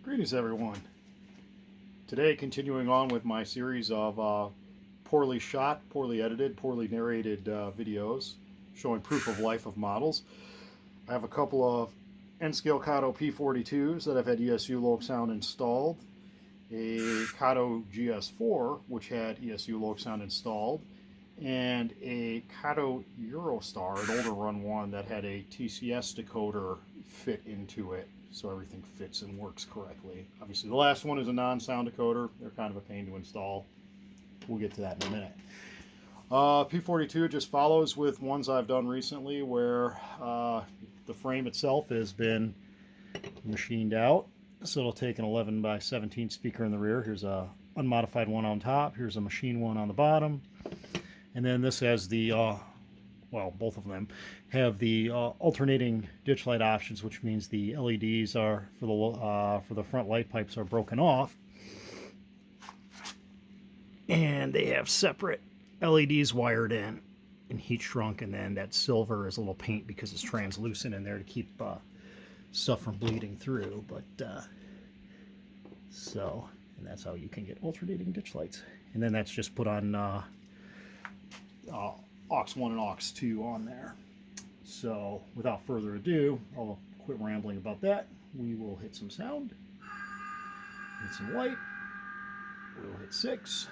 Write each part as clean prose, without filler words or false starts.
Greetings everyone. Today, continuing on with my series of poorly shot, poorly edited, poorly narrated videos showing proof of life of models. I have a couple of N Kato P42's that I've had ESU LokSound installed, a Kato GS4 which had ESU LokSound installed, and a Kato Eurostar, an older run one that had a TCS decoder fit into it, so everything fits and works correctly. Obviously the last one is a non-sound decoder. They're kind of a pain to install. We'll get to that in a minute. P42 just follows with ones I've done recently where the frame itself has been machined out. So it'll take an 11 by 17 speaker in the rear. Here's a unmodified one on top. Here's a machine one on the bottom. And then this has the, well, both of them have the alternating ditch light options, which means the LEDs are for the front light pipes are broken off, and they have separate LEDs wired in and heat shrunk, and then that silver is a little paint because it's translucent in there to keep stuff from bleeding through. But so, and that's how you can get alternating ditch lights. And then that's just put on aux 1 and aux 2 on there. So without further ado, I'll quit rambling about that. We will hit some sound, hit some light. We'll hit 6.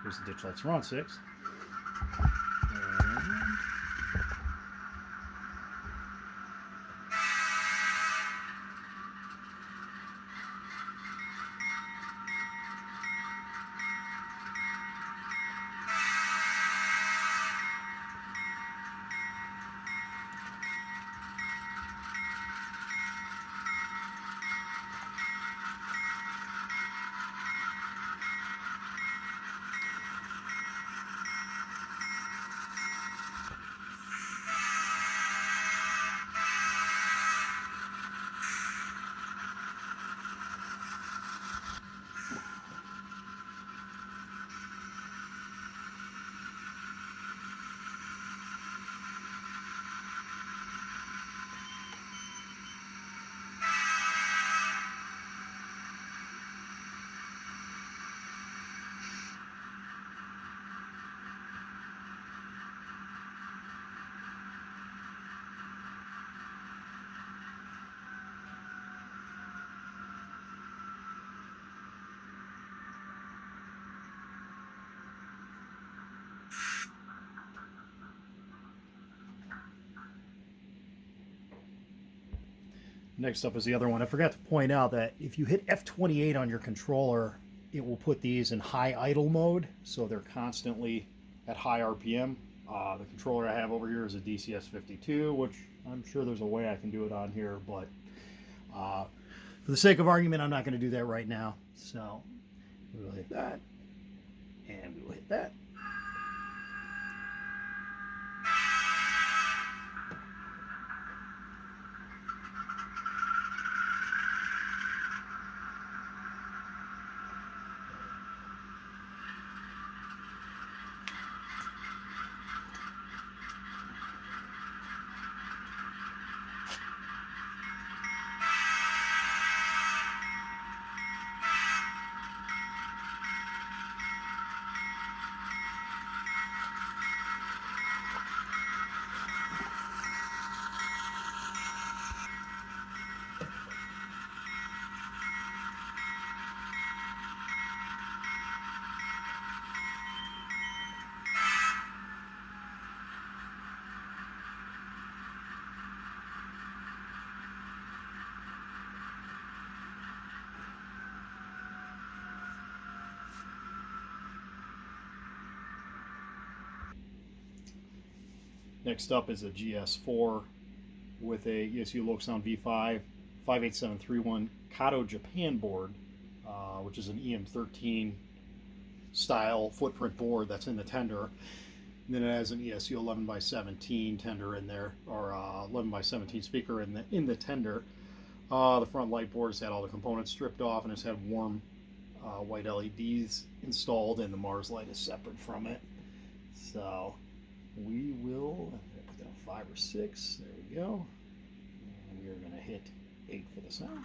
Here's the ditch lights, are on 6. And next up is the other one. I forgot to point out that if you hit F28 on your controller, it will put these in high idle mode, so they're constantly at high RPM. The controller I have over here is a DCS52, which I'm sure there's a way I can do it on here, but for the sake of argument, I'm not going to do that right now. So we will hit that, and we will hit that. Next up is a GS4 with a ESU LokSound V5 58731 Kato Japan board, which is an EM13 style footprint board that's in the tender. And then it has an ESU 11 by 17 tender in there, or 11 by 17 speaker in the tender. The front light board has had all the components stripped off and has had warm white LEDs installed, and the Mars light is separate from it. So we will put that on 5 or 6. There we go. And we are going to hit 8 for the sound.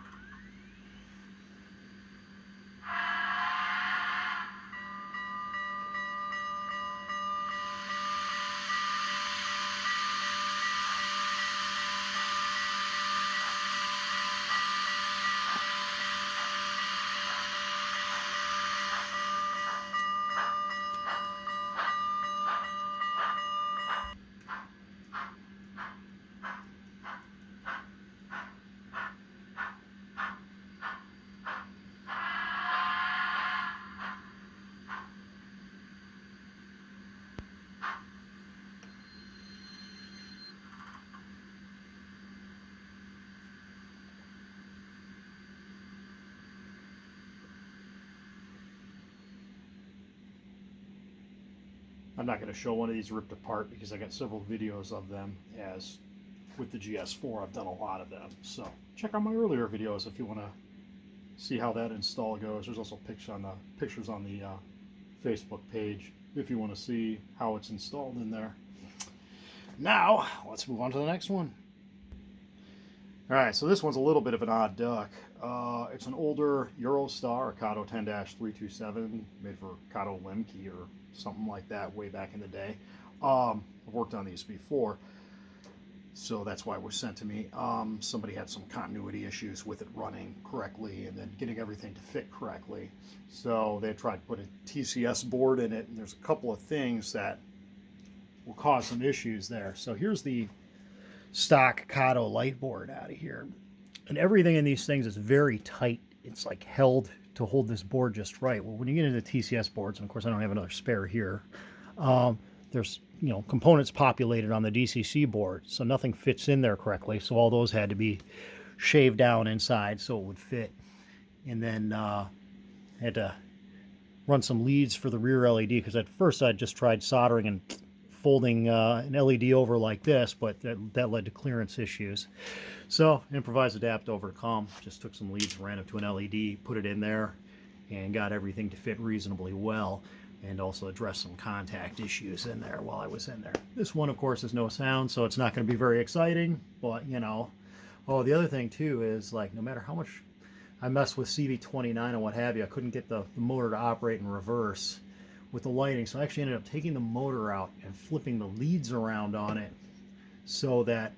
I'm not going to show one of these ripped apart because I got several videos of them. As with the GS4, I've done a lot of them. So check out my earlier videos if you want to see how that install goes. There's also pictures on the Facebook page if you want to see how it's installed in there. Now, let's move on to the next one. Alright, so this one's a little bit of an odd duck. It's an older Eurostar, a Kato N GS4 made for Kato Lemke or something like that way back in the day. I've worked on these before, so that's why it was sent to me. Somebody had some continuity issues with it running correctly and then getting everything to fit correctly. So they tried to put a TCS board in it, and there's a couple of things that will cause some issues there. So here's the stock Kato light board out of here. And everything in these things is very tight. It's like held to hold this board just right. Well, when you get into TCS boards, and of course I don't have another spare here, there's components populated on the DCC board, so nothing fits in there correctly. So all those had to be shaved down inside so it would fit. And then I had to run some leads for the rear LED, because at first I just tried soldering and folding an LED over like this, but that led to clearance issues. So improvised, adapt, overcome. Just took some leads, ran it to an LED, put it in there, and got everything to fit reasonably well, and also addressed some contact issues in there while I was in there. This one, of course, is no sound, so it's not going to be very exciting, but Oh, the other thing too is, like, no matter how much I messed with CV29 and what have you, I couldn't get the motor to operate in reverse with the lighting, so I actually ended up taking the motor out and flipping the leads around on it so that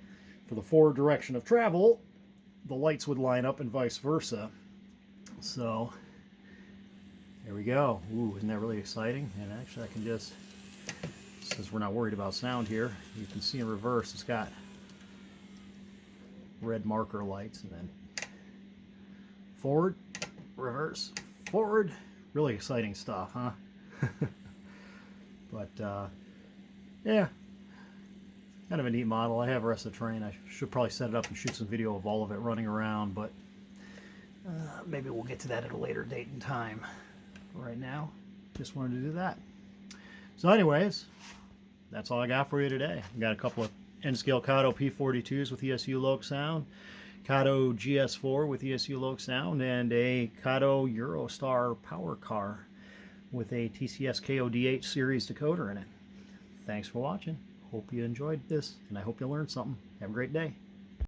for the forward direction of travel the lights would line up and vice versa. So there we go. Ooh, isn't that really exciting? And actually I can just, since we're not worried about sound here, you can see in reverse it's got red marker lights, and then forward, reverse, forward. Really exciting stuff, huh? But yeah, kind of a neat model. I have the rest of the train. I should probably set it up and shoot some video of all of it running around, but maybe we'll get to that at a later date and time. Right now, just wanted to do that. So anyways, that's all I got for you today. I got a couple of N-scale Kato P42's with ESU LokSound, Kato GS4 with ESU LokSound, and a Kato Eurostar power car with a TCS K0D8 series decoder in it. Thanks for watching. Hope you enjoyed this, and I hope you learned something. Have a great day.